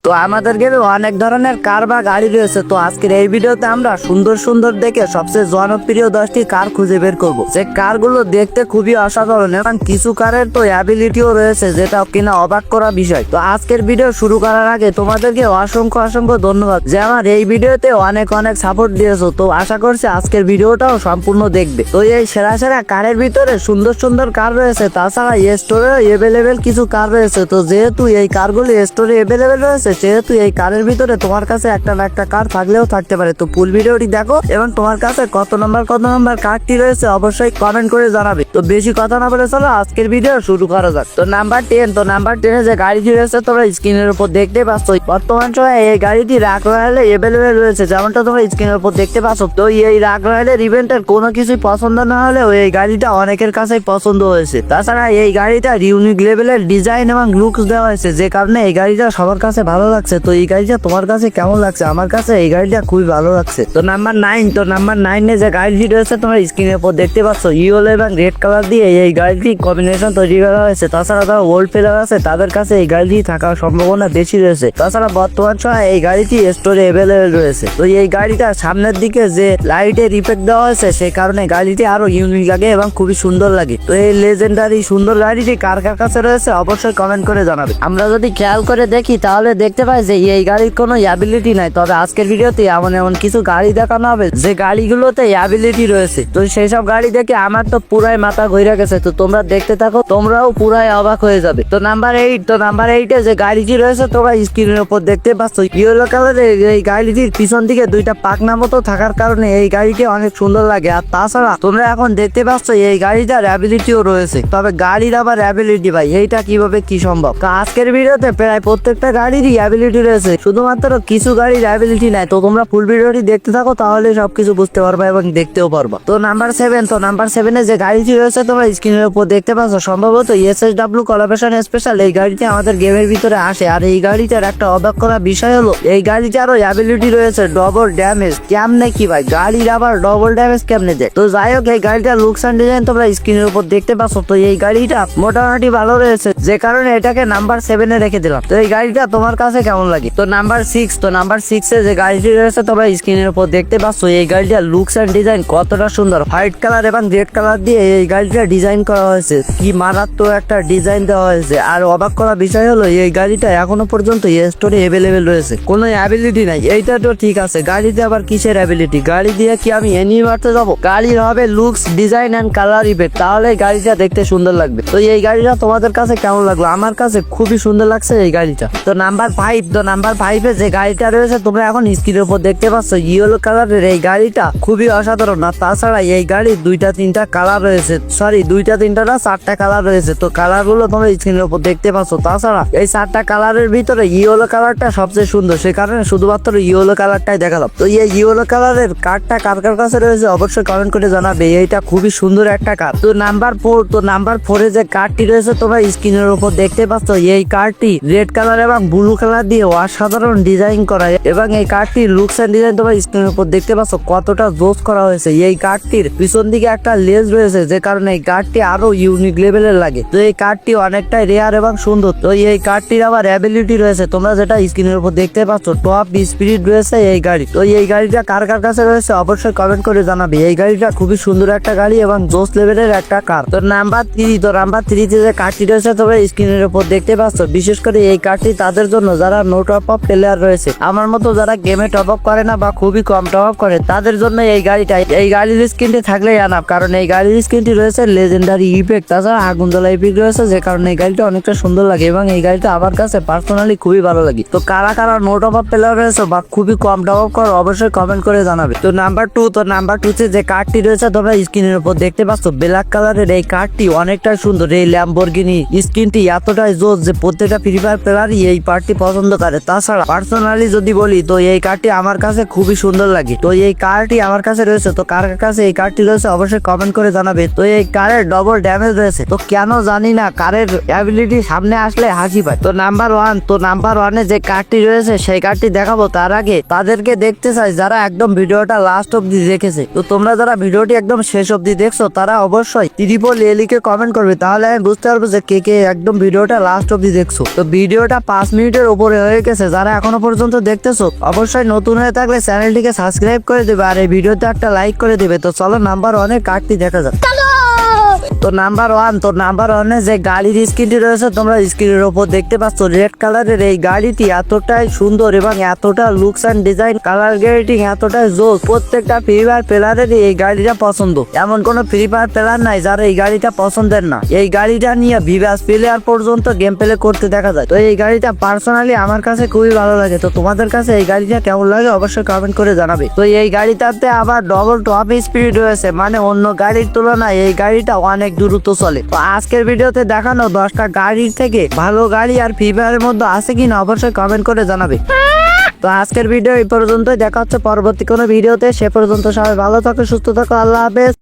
তো আমাদের গেমে অনেক ধরনের কার বা গাড়ি রয়েছে। তো আজকের এই ভিডিওতে আমরা সুন্দর সুন্দর দেখে সবচেয়ে জনপ্রিয় 10টি কার খুঁজে বের করব, যে কারগুলো দেখতে খুবই অসাধারণ এবং কিছু কারের তো অ্যাবিলিটিও রয়েছে, যেটা কিনা অবাক করা বিষয়। তো আজকের ভিডিও শুরু করার আগে তোমাদেরকে অসংখ্য অসংখ্য ধন্যবাদ যে আমার এই ভিডিওতে অনেক অনেক সাপোর্ট দিয়েছো। তো আশা করছি আজকের ভিডিওটাও সম্পূর্ণ দেখবে। তো এই সেরা সেরা কারের ভিতরে সুন্দর সুন্দর কার রয়েছে, তাছাড়া স্টোরে এভেলেবেল কিছু কার রয়েছে। তো যেহেতু এই কারগুলি স্টোরে এভেলেবেল রয়েছে, সেহেতু এই কারের ভিতরে তোমার কাছে একটা না একটা কার থাকলেও থাকতে পারে। তো ফুল ভিডিওটি দেখো এবং তোমার কাছে কত নম্বর কারটি রয়েছে অবশ্যই কমেন্ট করে জানাবে। তো বেশি কথা না বলে চলো আজকের ভিডিও শুরু করা যাক। তো নাম্বার 10, তো নাম্বার 10 যে গাড়িটি রয়েছে তোমরা স্ক্রিনের উপর দেখতে পাচ্ছ। বর্তমান সময়ে এই গাড়িটি রাগ রয়্যালে এভেলেবেল রয়েছে, যেমনটা তোমরা স্ক্রিনের উপর দেখতে পাচ্ছ। তো এই রাগ রয়্যালের ইভেন্টের কোনো কিছুই পছন্দ না হলেও এই গাড়িটা অনেকের কাছেই পছন্দ হয়েছে। তাছাড়া এই গাড়িটা ইউনিক লেভেলের ডিজাইন এবং লুকস দেওয়া হয়েছে, যে কারণে এই গাড়িটা সবার কাছে ভালো লাগছে। তো এই গাড়িটা তোমার কাছে কেমন লাগছে? আমার কাছে এই গাড়িটা খুবই ভালো লাগছে। তো নাম্বার 9, তো নাম্বার 9 যে গাড়িটি রয়েছে তোমরা স্ক্রিনের উপর দেখতে পাচ্ছ, ইয়েলো এবং রেড কালার দিয়ে এই গাড়িটি কম্বিনেশন তৈরি করা হয়েছে। তাছাড়া যারা ওল্ড প্লেয়ার আছে তাদের কাছে এই গাড়িটি থাকার সম্ভাবনা বেশি রয়েছে। তাছাড়া বর্তমান সময় এই গাড়িটি স্টোরে এভেলেবেল রয়েছে। তো এই গাড়িটা সামনের দিকে যে লাইটের ইফেক্ট দেওয়া হয়েছে, সেই কারণে গাড়িটি আরো ইউনিক লাগে এবং খুবই সুন্দর লাগে। তো এই লেজেন্ডারি সুন্দর গাড়িটি কার কার কাছে রয়েছে অবশ্যই কমেন্ট করে জানাবে। আমরা যদি খেয়াল করে দেখি তাহলে দেখতে পাই যে এই গাড়ির কোনো অ্যাবিলিটি নাই, তবে আজকের ভিডিওতে এমন এমন কিছু গাড়ি দেখানো হবে যে গাড়িগুলোতে অ্যাবিলিটি রয়েছে। তো সেই সব গাড়ি দেখে আমার তো পুরাই মাথা ঘুরে গেছে। তো তোমরা দেখতে থাকো, তোমরাও পুরাই অবাক হয়ে যাবে। তো নাম্বার 8, তো নাম্বার 8 যে গাড়িটি রয়েছে তোমরা স্ক্রিনের উপর দেখতে পাচ্ছ, ইয়েলো কালারের এই গাড়িটির পিছন দিকে দুইটা পাখনা মতো থাকার কারণে এই গাড়িটি অনেক সুন্দর লাগে। আর তাছাড়া তোমরা এখন দেখতে পাচ্ছ এই গাড়িটার অ্যাবিলিটিও রয়েছে। তবে গাড়ির আবার অ্যাবিলিটি ভাই, এইটা কিভাবে কি সম্ভব? তো আজকের ভিডিওতে প্রায় প্রত্যেকটা গাড়িরই অ্যাবিলিটি রয়েছে, শুধুমাত্র কিছু গাড়ির অ্যাবিলিটি নাই। তো তোমরা ফুল ভিডিওটি দেখতে থাকো, তাহলে সবকিছু বুঝতে পারবা এবং দেখতেও পারবা। তো নাম্বার 7, তো নাম্বার 7 যে গাড়িটি রয়েছে তোমরা স্ক্রিনের উপর দেখতে পাচ্ছ, সম্ভবত SSW কোলাবরেশন স্পেশাল এই গাড়িটি আমাদের গেমের ভিতরে আসে। আর এই গাড়িটার একটা অবাক করা বিষয় হলো এই গাড়িটারও অ্যাবিলিটি রয়েছে ডবল ড্যামেজ। কেমনে কি ভাই, গাড়ির আবার ডবল ড্যামেজ কেমনে যায়? তো যাই হোক, এই গাড়িটার লুকস এন্ড ডিজাইন তোমরা স্ক্রিনের উপর দেখতে পাচ্ছ। তো এই গাড়িটা মোটামুটি ভালো রয়েছে, যে কারণে এটাকে নাম্বার 7 রেখে দিলাম। তো এই গাড়িটা তোমার কাছে কেমন লাগে? তো নাম্বার 6, তো নাম্বার 6 যে গাড়িটি রয়েছে তোমরা স্ক্রিনের উপর দেখতে পাচ্ছ, এই গাড়িটার লুকস এন্ড ডিজাইন কতটা সুন্দর। হোয়াইট কালার এবং রেড কালার দিয়ে এই গাড়িটা ডিজাইন করা হয়েছে, কি মারাত্মক একটা ডিজাইন দেওয়া হয়েছে। আর অবাক করা বিষয় হলো এই গাড়িটা এখনো পর্যন্ত স্টোরে এভেলেবেল রয়েছে, কোনো অ্যাবিলিটি নাই। এইটা তো ঠিক আছে, গাড়িতে আবার কিসের অ্যাবিলিটি? গাড়ি দিয়ে কি আমি এনিমি মারতে যাবো? গাড়ির হবে looks design and colour effect, তাহলে গাড়িটা দেখতে সুন্দর লাগবে। তো এই গাড়িটা তোমাদের কাছে কেমন লাগলো? আমার কাছে খুবই সুন্দর লাগছে এই গাড়িটা। তো নাম্বার 5, তো নাম্বার 5 যে গাড়িটা রয়েছে তোমরা এখন স্ক্রিনের উপর দেখতে পাচ্ছ, ইয়েলো কালারের এই গাড়িটা খুবই অসাধারণ। আর তাছাড়া এই গাড়ির 2-3টা কালার রয়েছে, সরি 2-3টা না 4টা কালার রয়েছে। তো কালার গুলো তোমরা স্ক্রিনের উপর দেখতে পাচ্ছ। তাছাড়া এই 4টা কালারের ভিতরে ইয়েলো কালারটা সবচেয়ে সুন্দর, সে কারণে শুধুমাত্র ইয়েলো কালারটাই দেখালাম। তো এই ইয়েলো কালারের কারটা কার কার কাছে রয়েছে অবশ্যই কমেন্ট করে জানাবে। এইটা খুবই সুন্দর একটা কার। তো নাম্বার 4, তো নাম্বার 4 যে কারটি রয়েছে তোমরা স্ক্রিনের উপর দেখতে পাচ্ছ, এই কারটি রেড কালার এবং ব্লু কালার দিয়ে অসাধারণ ডিজাইন করা, এবং এই কারটির লুকস এন্ড ডিজাইন তোমরা স্ক্রিনের উপর দেখতে পাচ্ছ কতটা জোস করা হয়েছে। এই কারটির পিছন দিকে একটা লেজ রয়েছে, যে কারণে এই কারটি আরো ইউনিক লেভেলের লাগে। তো এই কারটি অনেকটাই রেয়ার এবং সুন্দর। তো এই কারটির আবার অ্যাবিলিটি রয়েছে, তোমরা যেটা স্ক্রিনের উপর দেখতে পাচ্ছ, টপ স্পিড রয়েছে এই গাড়ি। তো এই গাড়িটা কার কার কাছে রয়েছে অবশ্যই কমেন্ট করে জানাবে। এই গাড়িটা খুবই সুন্দর একটা গাড়ি এবং জোস লেভেলের একটা কার। তো নাম্বার 3, তো নাম্বার 3 যে কারটি রয়েছে তোমরা স্ক্রিনের উপর দেখতে পাচ্ছ, বিশেষ করে এই কারটি তাদের জন্য যারা নো টপ আপ প্লেয়ার রয়েছে, আমার মতো যারা গেমে টপ আপ করে না বা খুবই কম টপ আপ করে, তাদের জন্য এই গাড়িটা, এই গাড়ির স্ক্রিনটি থাকলেই আনাপ। কারণ এই গাড়ির স্ক্রিনটি রয়েছে লেজেন্ডারি ইফেক্ট, তাছাড়া আগুন জ্বলা ইফেক্ট রয়েছে, যে কারণে এই গাড়িটা অনেকটা সুন্দর লাগে এবং এই গাড়িটা আমার কাছে পার্সোনালি খুবই ভালো লাগে। তো কারা কারা নো টপ আপ প্লেয়ার রয়েছে বা খুবই কম টপ আপ করো অবশ্যই কমেন্ট করে জানাবে। তো নাম্বার 2, তো নাম্বার 2 যে কারটি রয়েছে তোমরা স্ক্রিনের উপর দেখতে পাচ্ছ, ব্ল্যাক কালারের এই কারটি অনেকটা সুন্দর। এই ল্যাম্বরগিনি স্ক্রিনটি এতটাই জোস যে প্রত্যেকটা ফ্রি ফায়ার প্লেয়ারই এই পার্টি পছন্দ করে। তাছাড়া পার্সোনালি যদি বলি তো এই কারটি আমার কাছে খুবই সুন্দর লাগে। তো এই কারটি আমার কাছে রয়েছে, তো কার কাছে এই কারটি রয়েছে অবশ্যই কমেন্ট করে জানাবে। তো এই কারের ডবল ড্যামেজ রয়েছে, তো কেন জানি না কারের অ্যাবিলিটি সামনে আসলে হাসি পায়। তো নাম্বার 1, তো নাম্বার 1 যে কারটি রয়েছে সেই কারটি দেখাবো, তার আগে তাদেরকে দেখতে চাই যারা একদম ভিডিওটা লাস্ট অব্দি দেখেছে। তো তোমরা যারা ভিডিওটি একদম শেষ অব্দি দেখছো তারা অবশ্যই ট্রিপল লিখে কমেন্ট করবে, তাহলে আমি বুঝতে পারবো যে কে কে একদম ভিডিওটা লাস্ট অব্দি দেখছো। তো ভিডিওটা 5 মিনিটের উপরে হয়ে গেছে। যারা এখনো পর্যন্ত দেখতেছো অবশ্যই নতুন হয়ে থাকলে চ্যানেলটিকে সাবস্ক্রাইব করে দিবে আর এই ভিডিওতে একটা লাইক করে দিবে। তো চলো নাম্বার 1 এর কার্ডটি দেখা যাক। তো নাম্বার 1 যে গাড়ির স্ক্রিনটি রয়েছে তোমরা স্ক্রিনের উপর দেখতে পাচ্ছ রেড কালারের এই গাড়িটি এতটাই সুন্দর এবং এতটা looks and design colour grading এতটাই জোস। প্রত্যেকটা ফ্রি ফায়ার প্লেয়ারেরই এই গাড়িটা পছন্দ, এমন কোন ফ্রি ফায়ার প্লেয়ার নাই যারা এই গাড়িটা পছন্দের না। এই গাড়িটা নিয়ে ভিভাস প্লেয়ার পর্যন্ত গেম প্লে করতে দেখা যায়। তো এই গাড়িটা পার্সোনালি আমার কাছে খুবই ভালো লাগে। তো তোমাদের কাছে এই গাড়িটা কেমন লাগে অবশ্যই কমেন্ট করে জানাবে। তো এই গাড়িটাতে আবার ডবল টপ স্পিড রয়েছে, মানে অন্য গাড়ির তুলনায় এই গাড়িটা অনেক দ্রুত চলে। তো আজকের ভিডিওতে দেখানো 10টা গাড়ির থেকে ভালো গাড়ি আর ফ্রি ফায়ারের মধ্যে আছে কিনা অবশ্যই কমেন্ট করে জানাবে। তো আজকের ভিডিও এই পর্যন্তই, দেখা হচ্ছে পরবর্তী কোনো ভিডিওতে। সে পর্যন্ত সবাই ভালো থাকো, সুস্থ থাকো, আল্লাহ হাফেজ।